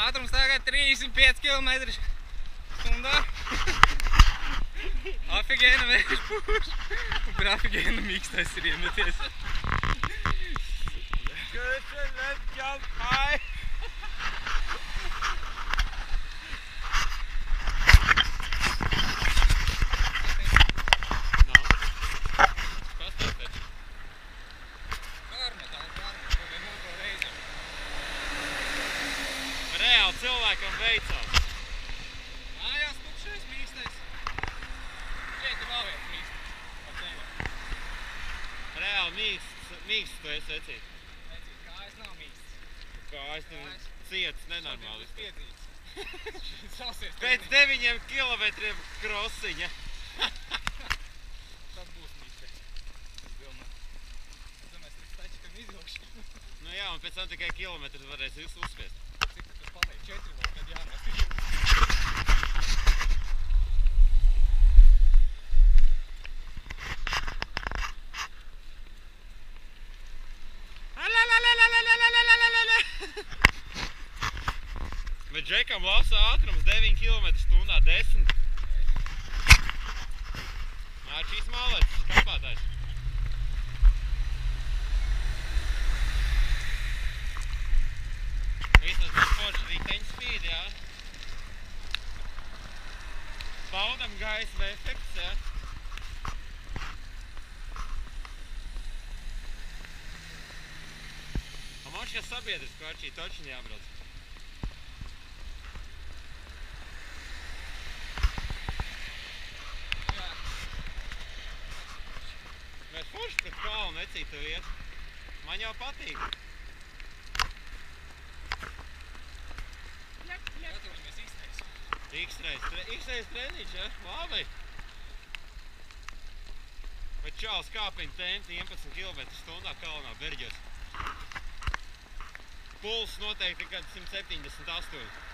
Ātrums tagad 35 km/h. Afigēna vējš pūš. Un afigēna mīkstais ir iemeties. Good, let's jump high. Reāli cilvēkam veicās. Mājās tukšais mīkstais. Šeit ir vēl viens mīkstais. Reāli mīksts tu esi vecīt. Vecīt, kājas nav mīkstas. Kājas tev ciets nenormāli. Piedzīts. Pēc 9 kilometriem krosiņa. Tas būs mīkstais. Es domāju. Es domāju, es tačikam izvilkšu. Nu jā, un pēc tam tikai kilometrus varēs uzspiest. Cik tu paliek? 4 vēl, tad jāmest. Bet Džekam labs ātrums 9 km/h 10. Mārčīs malets, kapātājs. Vismaz mums forši riteņu spīd, jā. Baudam gaisma efekts, jā. A man šķiet sabiedriski Arčī točni jābrauc. Jā. Bet forši pret kalnu necītu iet. Man jau patīk. Gatavamies X-reis. X-reis treniņš, ja? Labi. Bet čāls kāpiņ tempi 11 km/h kalnā Berģos. Puls noteikti kad 178.